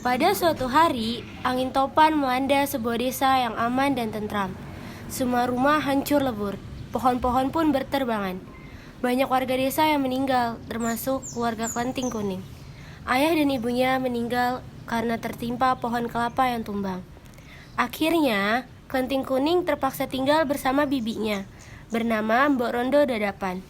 Pada suatu hari, angin topan melanda sebuah desa yang aman dan tentram. Semua rumah hancur lebur, pohon-pohon pun berterbangan. Banyak warga desa yang meninggal, termasuk keluarga Kelenting Kuning. Ayah dan ibunya meninggal karena tertimpa pohon kelapa yang tumbang. Akhirnya, Kelenting Kuning terpaksa tinggal bersama bibinya, bernama Mbok Rondo Dadapan.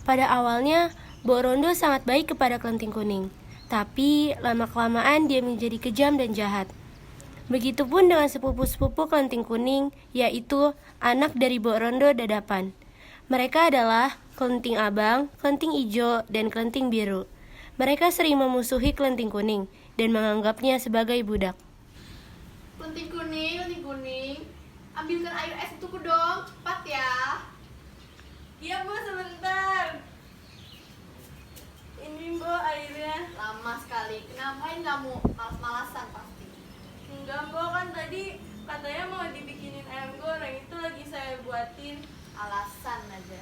Pada awalnya, Mbok Rondo sangat baik kepada Kelenting Kuning. Tapi lama-kelamaan dia menjadi kejam dan jahat. Begitupun dengan sepupu-sepupu Kelenting Kuning, yaitu anak dari Mbok Rondo Dadapan. Mereka adalah Kelenting Abang, Kelenting Ijo, dan Kelenting Biru. Mereka sering memusuhi Kelenting Kuning dan menganggapnya sebagai budak. Kelenting kuning, ambilkan air es untukku dong, cepat ya. Iya Bu, sebentar. Ini Bu airnya. Lama sekali, kenapain kamu? Malas-malasan pasti. Enggak Bu, kan tadi katanya mau dibikinin ayam goreng, itu lagi saya buatin. Alasan aja.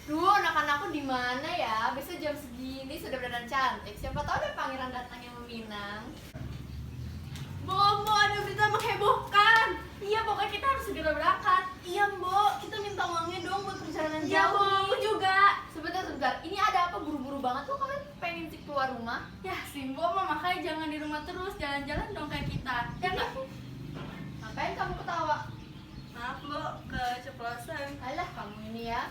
Duh, anak-anakku di mana ya? Biasa jam segini sudah berdandan cantik. Siapa tahu ada pangeran datang yang meminang. Bu, ada berita menghebohkan. Iya, pokoknya kita harus segera berangkat. Iya Bu, kita minta uangnya dong buat perjalanan Iya, jauh. Bu, aku juga. Sebentar. Ini ada apa buru-buru banget tuh kalian pengen sih keluar rumah? Ya, Simbo mah makanya jangan di rumah terus, jalan-jalan dong kayak kita. Ya nggak? Ngapain kamu ketawa? Maaf Bu, keceplosan. Alah, kamu ini ya.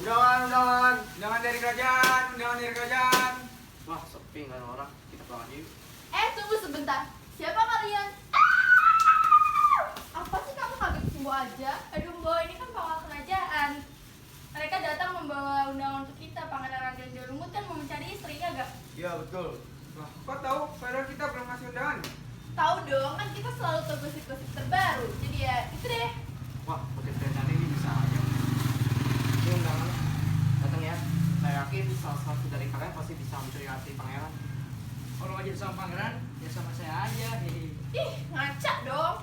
Undangan dari kerajaan. Wah, sepi nggak ada orang. Kita pulang aja yuk. Tunggu sebentar. Siapa kalian? Apa sih kamu kaget Simbo aja? Aduh Bu, ini kan pawang kerajaan. Mereka datang membawa undangan untuk kita. Pangeran Raja Lumut kan mau mencari istri, ya gak? Iya betul. Wah, kok tahu saudara kita belum ngasih undangan? Tahu dong, kan kita selalu tahu gosip-gosip terbaru. Jadi ya, itu deh. Wah, pakai kerjaan ini bisa aja. Ini undangan. Datang ya. Saya yakin salah satu dari kalian pasti bisa mencuri hati pangeran. Kalau aja sama pangeran, ya sama saya aja. Ih, ngaca dong.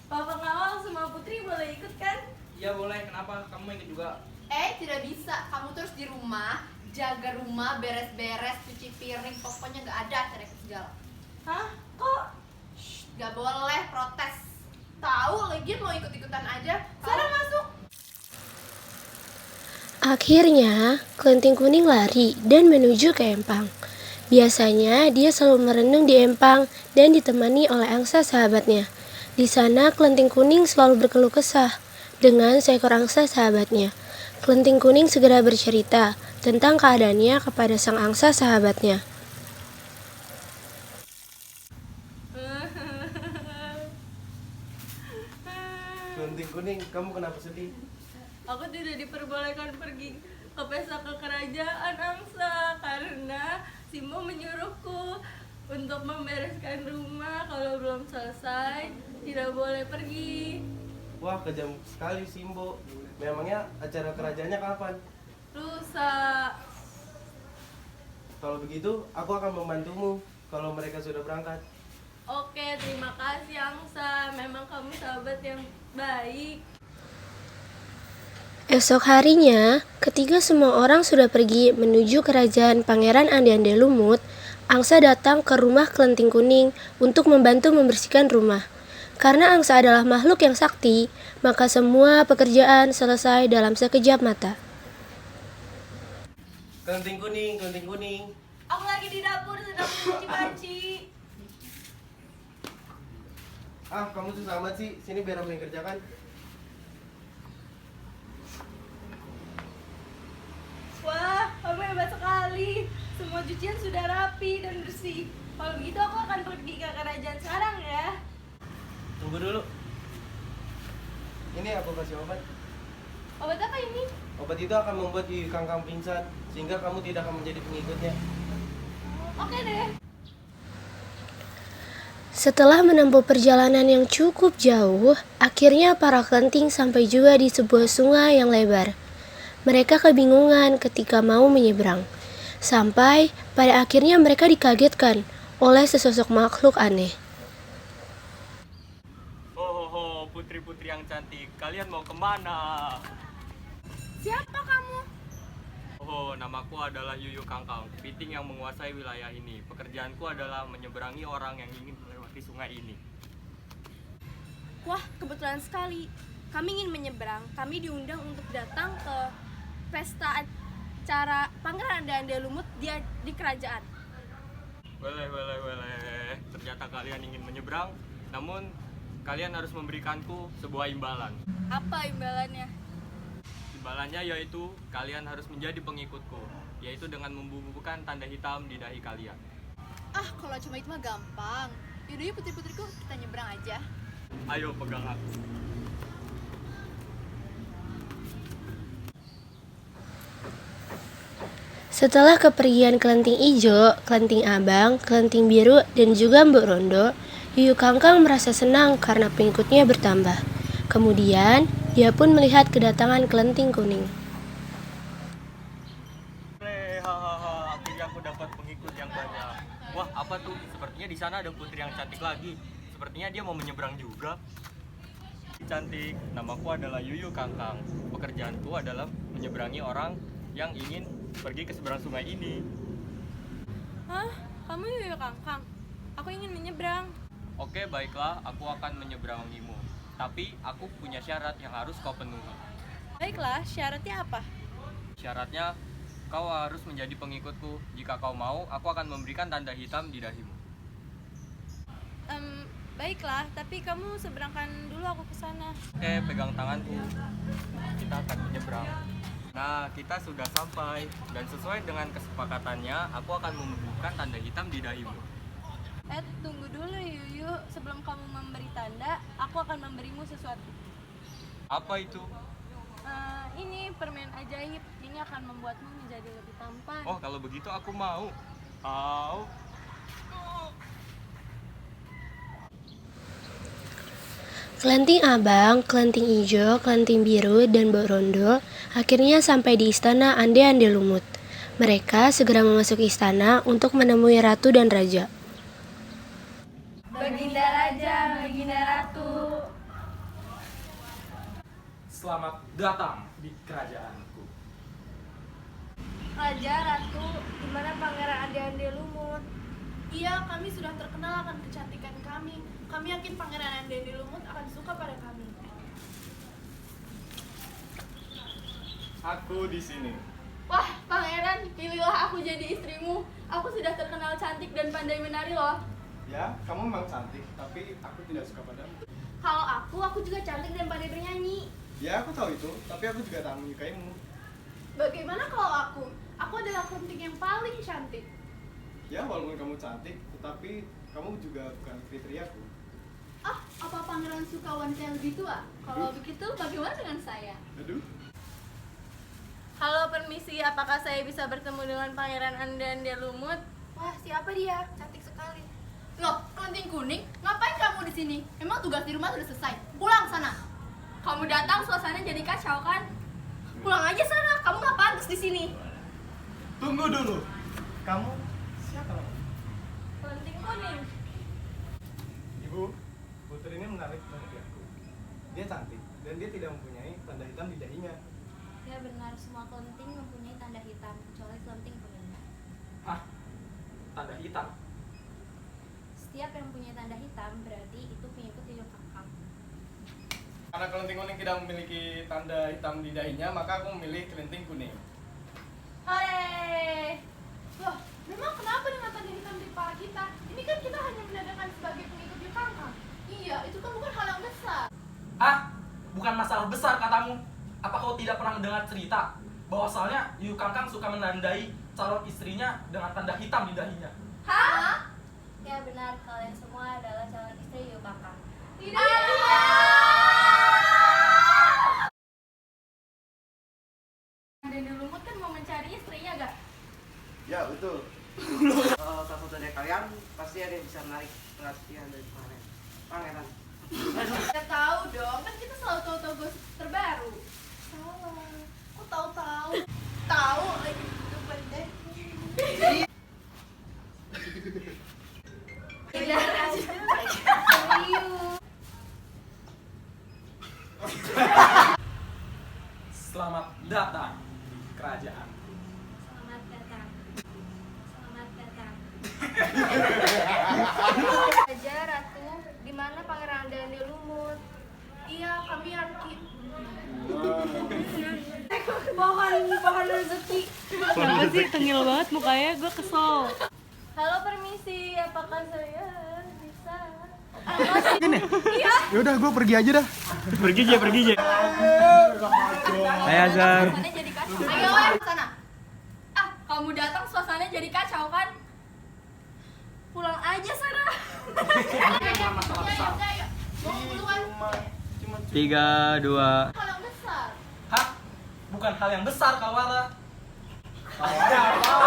Bapak Ngawal sama Putri boleh ikut kan? Iya boleh. Kenapa? Kamu ikut juga? Tidak bisa. Kamu terus di rumah, jaga rumah, beres-beres, cuci piring, pokoknya gak ada cari segala. Hah? Kok? Gak boleh protes. Tahu lagi mau ikut-ikutan aja. Sana masuk. Akhirnya, Kelenting Kuning lari dan menuju ke empang. Biasanya dia selalu merenung di empang dan ditemani oleh angsa sahabatnya. Di sana, Kelenting Kuning selalu berkeluh kesah dengan seekor angsa sahabatnya. Kelenting Kuning segera bercerita tentang keadaannya kepada sang angsa sahabatnya. Kelenting Kuning, kamu kenapa sedih? Aku tidak diperbolehkan pergi ke pesta kerajaan angsa karena Simbo menyuruhku untuk membereskan rumah. Kalau belum selesai tidak boleh pergi. Wah, kejam sekali Simbo. Memangnya acara kerajaannya kapan? Lusa. Kalau begitu, aku akan membantumu kalau mereka sudah berangkat. Oke, terima kasih angsa. Memang kamu sahabat yang baik. Esok harinya, ketika semua orang sudah pergi menuju kerajaan Pangeran Ande-Ande Lumut, angsa datang ke rumah Kelenting Kuning untuk membantu membersihkan rumah. Karena angsa adalah makhluk yang sakti, maka semua pekerjaan selesai dalam sekejap mata. Kelenting Kuning. Aku lagi di dapur sedang mencuci-cuci. Ah, kamu susah amat sih. Sini biar aku yang kerjakan. Wah, kamu hebat sekali. Semua cucian sudah rapi dan bersih. Kalau begitu aku akan pergi ke kerajaan sekarang ya. Tunggu dulu. Ini aku kasih obat. Obat apa ini? Obat itu akan membuat Yuyu Kangkang pingsan, sehingga kamu tidak akan menjadi pengikutnya. Oke deh. Setelah menempuh perjalanan yang cukup jauh, akhirnya para kelenting sampai juga di sebuah sungai yang lebar. Mereka kebingungan ketika mau menyeberang. Sampai pada akhirnya mereka dikagetkan oleh sesosok makhluk aneh. Oh, putri-putri yang cantik, kalian mau kemana? Siapa kamu? namaku adalah Yuyu Kangkang, piting yang menguasai wilayah ini. Pekerjaanku adalah menyeberangi orang yang ingin melewati sungai ini. Wah, kebetulan sekali. Kami ingin menyeberang. Kami diundang untuk datang ke pesta acara Pangeran Ande-Ande Lumut di kerajaan. Weleh. Ternyata kalian ingin menyeberang, namun kalian harus memberikanku sebuah imbalan. Apa imbalannya? Imbalannya yaitu kalian harus menjadi pengikutku, yaitu dengan membubuhkan tanda hitam di dahi kalian. Ah, kalau cuma itu mah gampang. Yaudah yuk putri-putriku, kita nyebrang aja. Ayo pegang aku. Setelah kepergian Kelenting Ijo, Kelenting Abang, Kelenting Biru, dan juga Mbok Rondo, Yuyu Kangkang merasa senang karena pengikutnya bertambah. Kemudian, dia pun melihat kedatangan Kelenting Kuning. Akhirnya aku dapat pengikut yang banyak. Wah, apa tuh? Sepertinya di sana ada putri yang cantik lagi. Sepertinya dia mau menyeberang juga. Cantik, namaku adalah Yuyu Kangkang. Pekerjaanku adalah menyeberangi orang yang ingin pergi ke seberang sungai ini. Hah? Kamu Yuyu Kangkang? Aku ingin menyeberang. Oke, baiklah, aku akan menyeberangimu. Tapi aku punya syarat yang harus kau penuhi. Baiklah, syaratnya apa? Syaratnya, kau harus menjadi pengikutku. Jika kau mau, aku akan memberikan tanda hitam di dahimu. Baiklah, tapi kamu seberangkan dulu aku ke sana. Oke, pegang tanganku. Kita akan menyeberang. Nah, kita sudah sampai. Dan sesuai dengan kesepakatannya, aku akan membubuhkan tanda hitam di dahimu. Tunggu dulu Yuyu. Sebelum kamu memberi tanda, aku akan memberimu sesuatu. Apa itu? Ini permen ajaib. Ini akan membuatmu menjadi lebih tampan. Oh, kalau begitu aku mau. Au. Kelenting Abang, Kelenting Ijo, Kelenting Biru, dan Mbok Rondo akhirnya sampai di istana Ande-Ande Lumut. Mereka segera memasuki istana untuk menemui ratu dan raja. Baginda Raja, Baginda Ratu. Selamat datang di kerajaanku. Raja, Ratu, di mana Pangeran Ande-Ande Lumut? Iya, kami sudah terkenal akan kecantikan kami. Kami yakin Pangeran Ande-Ande Lumut akan suka pada kami. Aku di sini. Wah, Pangeran, pilihlah aku jadi istrimu. Aku sudah terkenal cantik dan pandai menari loh. Ya, kamu memang cantik, tapi aku tidak suka padamu. Kalau aku juga cantik dan pandai bernyanyi. Ya, aku tahu itu, tapi aku juga tak menyukaimu. Bagaimana kalau aku? Aku adalah kelenting yang paling cantik. Ya, walaupun kamu cantik, tetapi kamu juga bukan kriteriaku. Ah, apa pangeran suka wanita yang lebih tua? Kalau begitu, bagaimana dengan saya? Aduh, Halo, permisi. Apakah saya bisa bertemu dengan Pangeran Ande-Ande Lumut? Wah, siapa dia? Cantik sekali. Loh, kelenting kuning, ngapain kamu di sini? Memang tugas di rumah sudah selesai. Pulang sana. Kamu datang, suasana jadi kacau kan? Pulang aja sana. Kamu nggak pantas di sini. tunggu dulu. Kamu siapa kamu? Kelenting kuning. Ibu, putri ini menarik perhatianku. Dia cantik dan dia tidak mempunyai tanda hitam di dahinya. Ya benar, semua kelenting mempunyai tanda hitam, kecuali kelenting kuning. Hah? Tanda hitam? Setiap yang punya tanda hitam berarti itu pengikut Yuyu Kangkang. Karena kelenting kuning tidak memiliki tanda hitam di dahinya, maka aku memilih kelenting kuning. Hore! Loh, memang kenapa dengan tanda hitam di kepala kita? Ini kan kita hanya menandakan sebagai pengikut Yuyu Kangkang. Iya, itu kan bukan hal yang besar. Ah, bukan masalah besar katamu. Apa kau tidak pernah mendengar cerita bahwasannya Yuyu Kangkang suka menandai calon istrinya dengan tanda hitam di dahinya? Hah? Ya benar, kalian semua adalah calon istri Yuyu Kangkang. Ande Lumut kan mau mencari istrinya gak? Ya, betul. Salah satu dari kalian pasti ada yang bisa menarik perhatian dari pangeran. Ya tahu dong, kan kita selalu tahu-tahu gosip terbaru. Salah. Kok tahu-tahu? Tahu lagi itu pendek. Tidak Selamat datang di kerajaanku. pohon rezeki. Kenapa sih tengil banget mukanya? Gue kesel. Halo, permisi. Apakah saya bisa? Ya udah, gue pergi aja dah. Pergi aja. Hai Azhar. Suasananya jadi kacau. Ayo sana. Ah, kamu datang suasananya jadi kacau kan? Pulang aja sana. Ayo. Mau duluan. 3, 2. Kalau besar. Hah? Bukan hal yang besar, Kawara. Ada apa?